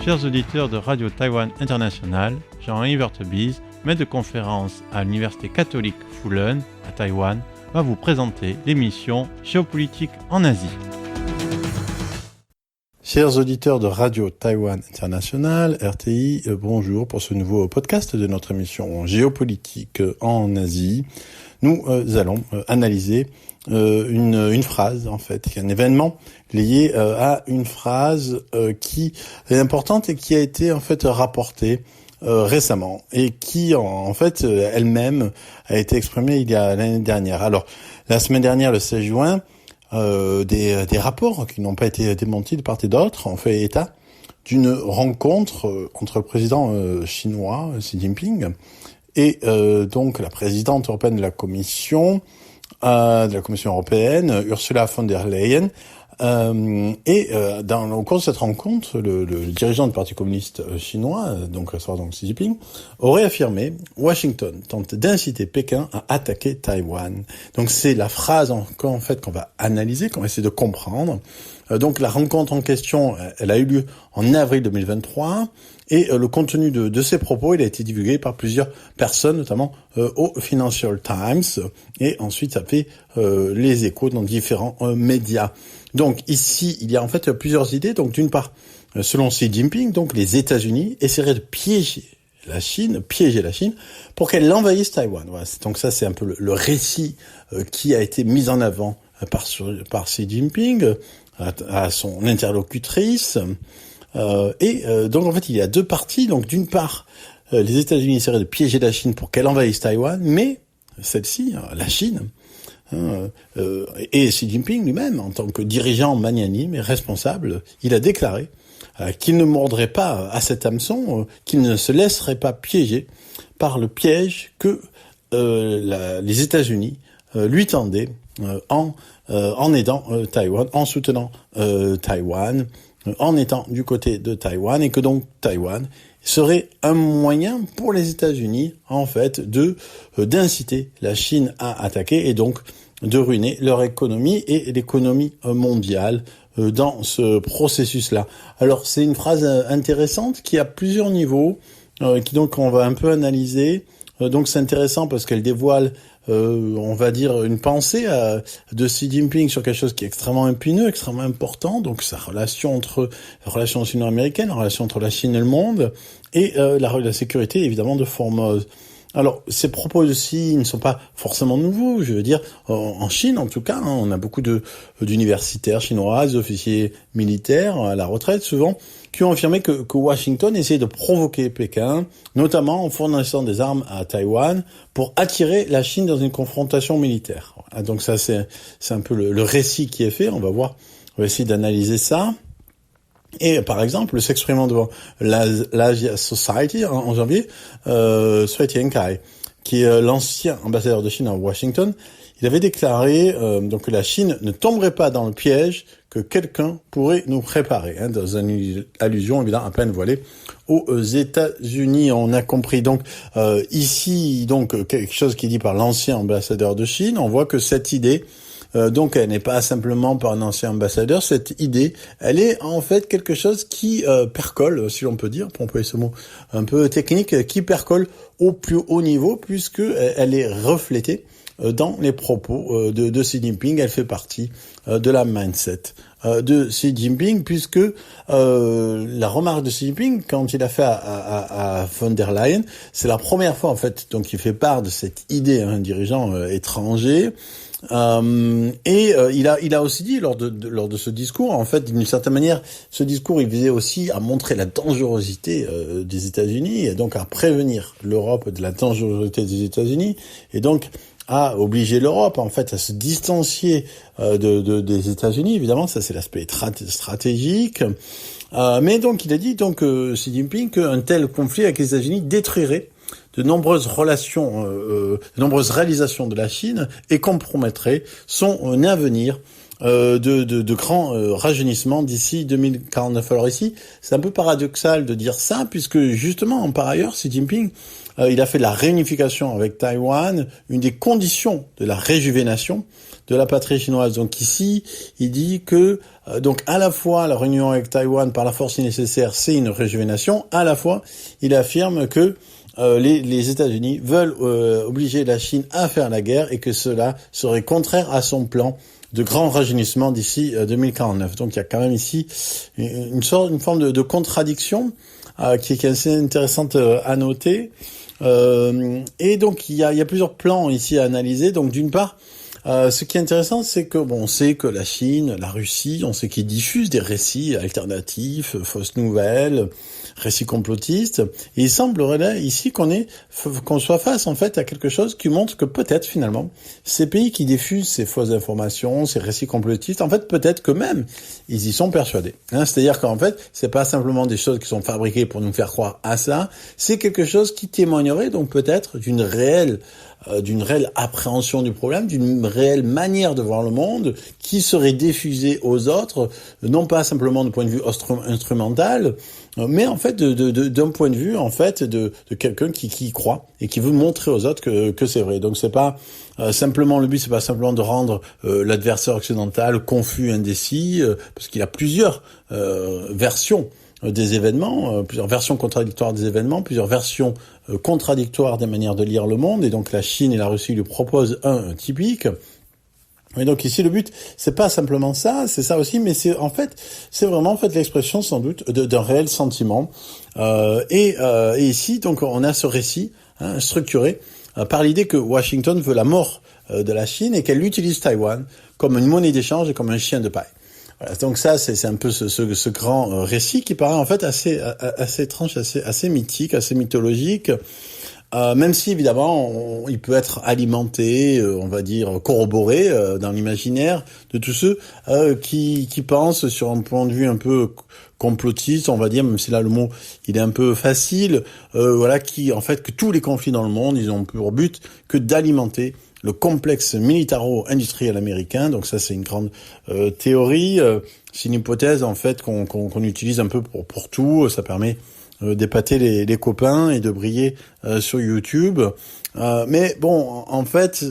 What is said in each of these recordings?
Chers auditeurs de Radio Taïwan International, Jean-Yves Vertebise, maître de conférence à l'Université catholique Fulun à Taïwan, va vous présenter l'émission Géopolitique en Asie. Chers auditeurs de Radio Taïwan International, RTI, bonjour pour ce nouveau podcast de notre émission Géopolitique en Asie. Nous allons analyser une phrase, en fait, un événement lié à une phrase qui est importante et qui a été en fait rapportée récemment et qui en fait elle-même a été exprimée il y a l'année dernière. Alors, la semaine dernière, le 16 juin, des rapports qui n'ont pas été démentis de part et d'autre ont fait état d'une rencontre entre le président chinois Xi Jinping et donc la présidente européenne de la Commission européenne, Ursula von der Leyen. Au cours de cette rencontre, le dirigeant du Parti communiste chinois, donc Xi Jinping, aurait affirmé « Washington tente d'inciter Pékin à attaquer Taïwan ». Donc c'est la phrase en fait qu'on va analyser, qu'on va essayer de comprendre. Donc la rencontre en question, elle a eu lieu en avril 2023 et le contenu de ces propos, il a été divulgué par plusieurs personnes, notamment au Financial Times, et ensuite ça fait les échos dans différents médias. Donc ici, il y a en fait plusieurs idées. Donc d'une part, selon Xi Jinping, donc les États-Unis essaieraient de piéger la Chine pour qu'elle envahisse Taïwan. Voilà. Donc ça, c'est un peu le récit qui a été mis en avant par Xi Jinping à son interlocutrice. Donc en fait, il y a deux parties. Donc d'une part, les États-Unis essaieraient de piéger la Chine pour qu'elle envahisse Taïwan, mais celle-ci, la Chine, et Xi Jinping lui-même, en tant que dirigeant magnanime et responsable, il a déclaré qu'il ne mordrait pas à cet hameçon, qu'il ne se laisserait pas piéger par le piège que les États-Unis lui tendaient en aidant Taïwan, en soutenant Taïwan, en étant du côté de Taïwan, et que donc Taïwan serait un moyen pour les États-Unis, en fait, d'inciter la Chine à attaquer et donc de ruiner leur économie et l'économie mondiale dans ce processus-là. Alors, c'est une phrase intéressante qui a plusieurs niveaux, qui donc on va un peu analyser. Donc, c'est intéressant parce qu'elle dévoile on va dire une pensée de Xi Jinping sur quelque chose qui est extrêmement épineux, extrêmement important, donc la relation sino-américaine, la relation entre la Chine et le monde, et la sécurité évidemment de Formose. Alors, ces propos aussi ne sont pas forcément nouveaux, je veux dire, en Chine en tout cas, on a beaucoup d'universitaires chinois, d'officiers militaires à la retraite souvent, qui ont affirmé que Washington essayait de provoquer Pékin, notamment en fournissant des armes à Taïwan, pour attirer la Chine dans une confrontation militaire. Donc ça, c'est un peu le récit qui est fait, on va essayer d'analyser ça. Et par exemple, s'exprimant devant l'Asia Society en janvier, Cui Tiankai, qui est l'ancien ambassadeur de Chine à Washington, il avait déclaré donc que la Chine ne tomberait pas dans le piège que quelqu'un pourrait nous préparer, dans une allusion évidemment à peine voilée aux États-Unis. On a compris donc ici donc quelque chose qui est dit par l'ancien ambassadeur de Chine. On voit que cette idée donc elle n'est pas simplement par un ancien ambassadeur, cette idée, elle est en fait quelque chose qui percole, si l'on peut dire, pour employer ce mot un peu technique, qui percole au plus haut niveau, puisque elle est reflétée dans les propos de Xi Jinping. Elle fait partie de la mindset de Xi Jinping, puisque la remarque de Xi Jinping, quand il a fait à von der Leyen, c'est la première fois en fait, donc il fait part de cette idée, un dirigeant étranger. Il a aussi dit lors de ce discours, en fait, d'une certaine manière, ce discours, il visait aussi à montrer la dangerosité des États-Unis et donc à prévenir l'Europe de la dangerosité des États-Unis et donc à obliger l'Europe, en fait, à se distancier des États-Unis. Évidemment, ça c'est l'aspect stratégique. Mais donc, il a dit Xi Jinping qu'un tel conflit avec les États-Unis détruirait de nombreuses réalisations de la Chine et compromettrait son avenir de grand rajeunissement d'ici 2049. Alors ici, c'est un peu paradoxal de dire ça, puisque justement, par ailleurs, Xi Jinping il a fait de la réunification avec Taïwan une des conditions de la réjuvénation de la patrie chinoise. Donc ici, il dit que donc à la fois la réunion avec Taïwan par la force nécessaire, c'est une réjuvénation, à la fois il affirme que les États-Unis veulent obliger la Chine à faire la guerre et que cela serait contraire à son plan de grand rajeunissement d'ici 2049. Donc il y a quand même ici une forme de contradiction qui est assez intéressante à noter. Et donc il y a plusieurs plans ici à analyser. Donc d'une part, ce qui est intéressant, c'est que on sait que la Chine, la Russie, on sait qu'ils diffusent des récits alternatifs, fausses nouvelles, récits complotistes. Et il semblerait ici qu'on soit face en fait à quelque chose qui montre que peut-être finalement ces pays qui diffusent ces fausses informations, ces récits complotistes, en fait peut-être que même ils y sont persuadés. C'est-à-dire qu'en fait c'est pas simplement des choses qui sont fabriquées pour nous faire croire à ça, c'est quelque chose qui témoignerait donc peut-être d'une réelle appréhension du problème, d'une réelle manière de voir le monde qui serait diffusée aux autres, non pas simplement du point de vue instrumental, mais en fait d'un point de vue en fait de quelqu'un qui y croit et qui veut montrer aux autres que c'est vrai. Donc c'est pas simplement le but, c'est pas simplement de rendre l'adversaire occidental confus, indécis, parce qu'il y a plusieurs versions des événements, plusieurs versions contradictoires des événements, plusieurs versions contradictoires des manières de lire le monde, et donc la Chine et la Russie lui proposent un typique. Et donc ici le but, c'est pas simplement ça, c'est ça aussi, mais c'est vraiment l'expression sans doute d'un réel sentiment. Et ici donc on a ce récit structuré par l'idée que Washington veut la mort de la Chine et qu'elle utilise Taïwan comme une monnaie d'échange et comme un chien de paille. Voilà, donc ça c'est un peu ce grand récit qui paraît en fait assez étrange, assez mythique, assez mythologique. Même si évidemment il peut être alimenté, on va dire corroboré dans l'imaginaire de tous ceux qui pensent sur un point de vue un peu complotiste, on va dire, même si là le mot il est un peu facile, qui en fait que tous les conflits dans le monde, ils ont pour but que d'alimenter le complexe militaro-industriel américain. Donc ça c'est une grande théorie, c'est une hypothèse en fait qu'on utilise un peu pour tout. Ça permet d'épater les copains et de briller sur YouTube. Mais bon, en fait,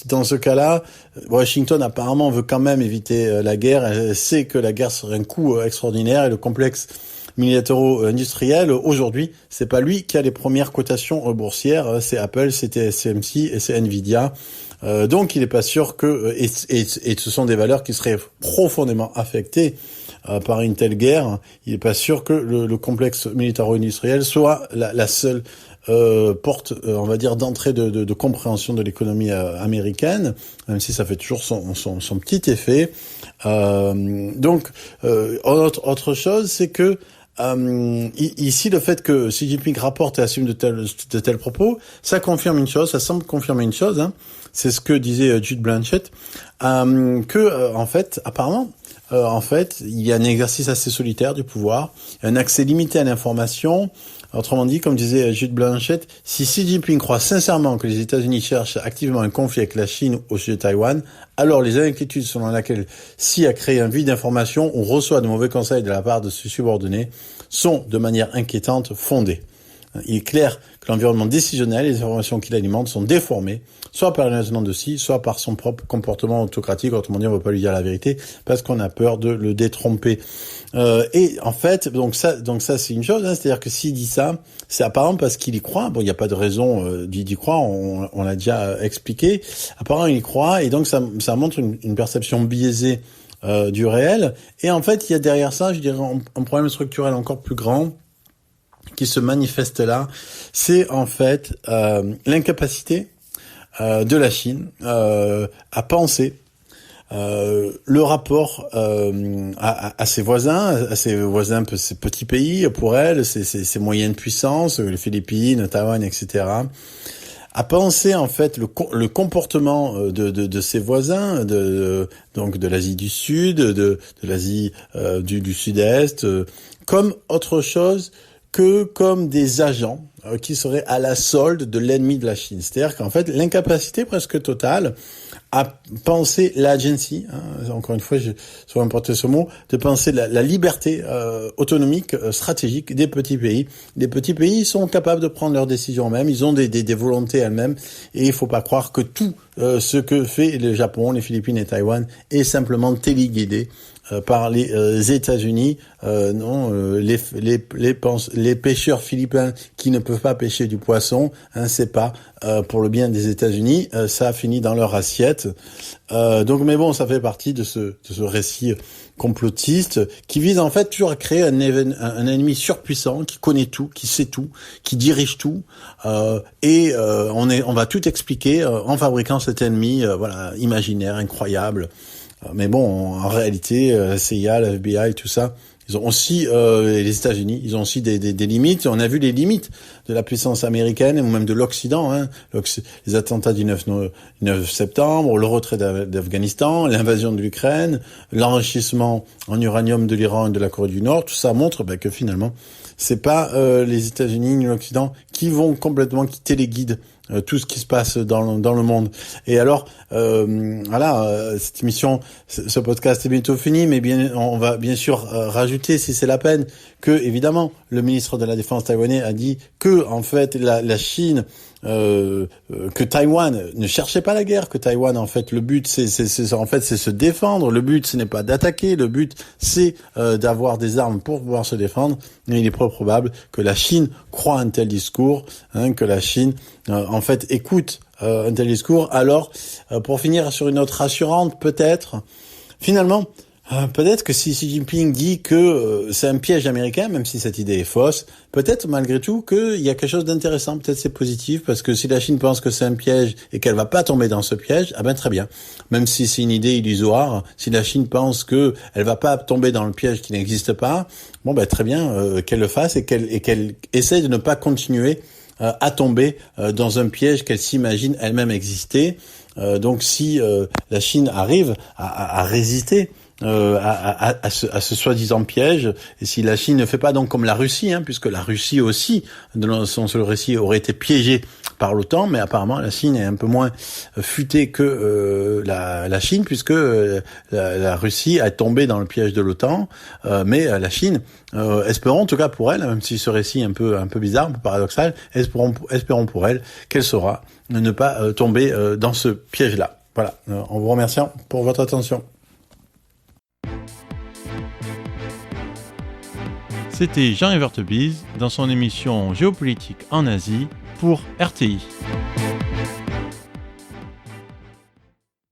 dans ce cas-là, Washington apparemment veut quand même éviter la guerre. Elle sait que la guerre serait un coût extraordinaire et le complexe militaro-industriel, aujourd'hui, c'est pas lui qui a les premières cotations boursières, c'est Apple, c'est TSMC et c'est Nvidia. Donc il est pas sûr que et ce sont des valeurs qui seraient profondément affectées par une telle guerre. Il est pas sûr que le complexe militaro-industriel soit la seule porte, on va dire, d'entrée de compréhension de l'économie américaine, même si ça fait toujours son petit effet. Donc autre chose, c'est que ici, le fait que Xi Jinping rapporte et assume de tels propos, ça confirme une chose, ça semble confirmer une chose, c'est ce que disait Jude Blanchett, en fait, apparemment, il y a un exercice assez solitaire du pouvoir, un accès limité à l'information. Autrement dit, comme disait Jude Blanchett, si Xi Jinping croit sincèrement que les États-Unis cherchent activement un conflit avec la Chine au sujet de Taïwan, alors les inquiétudes selon lesquelles Xi a créé un vide d'information ou reçoit de mauvais conseils de la part de ses subordonnés sont, de manière inquiétante, fondées. Il est clair que l'environnement décisionnel et les informations qu'il alimente sont déformés, soit par l'énervement de Xi, soit par son propre comportement autocratique. Autrement dit, on ne veut pas lui dire la vérité parce qu'on a peur de le détromper. Et en fait, donc ça c'est une chose, c'est-à-dire que s'il dit ça, c'est apparemment parce qu'il y croit. Bon, il n'y a pas de raison d'y croire, on l'a déjà expliqué. Apparemment, il y croit, et donc ça montre une perception biaisée du réel. Et en fait, il y a derrière ça, je dirais, un problème structurel encore plus grand qui se manifeste là, c'est en fait l'incapacité de la Chine à penser le rapport à ses voisins, ces petits pays pour elle, ces moyennes puissances, les Philippines, Taïwan, etc. À penser en fait le comportement de ses voisins, donc de l'Asie du Sud, de l'Asie du Sud-Est, comme autre chose que comme des agents qui serait à la solde de l'ennemi de la Chine. C'est-à-dire qu'en fait, l'incapacité presque totale à penser l'agency, encore une fois, je sois importé ce mot, de penser la liberté autonomique, stratégique des petits pays. Les petits pays sont capables de prendre leurs décisions eux-mêmes, ils ont des volontés elles-mêmes, et il faut pas croire que tout ce que fait le Japon, les Philippines et Taïwan est simplement téléguidé par les États-Unis. Non, les pêcheurs philippins qui ne peuvent pas pêcher du poisson, c'est pas pour le bien des États-Unis, ça finit dans leur assiette. Donc, mais bon, ça fait partie de ce récit complotiste qui vise en fait toujours à créer un ennemi surpuissant qui connaît tout, qui sait tout, qui dirige tout, et on va tout expliquer en fabriquant cet ennemi, voilà, imaginaire, incroyable. Mais bon, en réalité, CIA, la FBI, tout ça, ils ont aussi, les États-Unis, ils ont aussi des limites. On a vu les limites de la puissance américaine ou même de l'Occident, les attentats du 9 septembre, le retrait d'Afghanistan, l'invasion de l'Ukraine, l'enrichissement en uranium de l'Iran et de la Corée du Nord. Tout ça montre que finalement, c'est pas les États-Unis ni l'Occident qui vont complètement quitter les guides. Tout ce qui se passe dans le monde. Et alors, voilà, cette émission, ce podcast est bientôt fini, mais on va bien sûr rajouter, si c'est la peine, que évidemment, le ministre de la Défense taïwanais a dit que en fait la Chine, que Taïwan ne cherchait pas la guerre, que Taïwan en fait le but c'est se défendre, le but ce n'est pas d'attaquer, le but c'est d'avoir des armes pour pouvoir se défendre. Et il est peu probable que la Chine croit un tel discours, que la Chine en fait écoute un tel discours. Alors pour finir sur une note rassurante, peut-être finalement peut-être que si Xi Jinping dit que c'est un piège américain, même si cette idée est fausse, peut-être malgré tout qu'il y a quelque chose d'intéressant, peut-être c'est positif, parce que si la Chine pense que c'est un piège et qu'elle va pas tomber dans ce piège, très bien. Même si c'est une idée illusoire, si la Chine pense que elle va pas tomber dans le piège qui n'existe pas, très bien qu'elle le fasse et qu'elle essaie de ne pas continuer à tomber dans un piège qu'elle s'imagine elle-même exister. Donc si la Chine arrive à résister à ce soi-disant piège, et si la Chine ne fait pas donc comme la Russie, puisque la Russie aussi, dans son seul récit, aurait été piégée par l'OTAN, mais apparemment la Chine est un peu moins futée que la Chine, puisque la Russie est tombée dans le piège de l'OTAN, mais la Chine, espérons en tout cas pour elle, même si ce récit est un peu bizarre, un peu paradoxal, espérons pour elle qu'elle saura ne pas tomber dans ce piège-là. Voilà, en vous remerciant pour votre attention. C'était Jean Evertebise dans son émission Géopolitique en Asie pour RTI.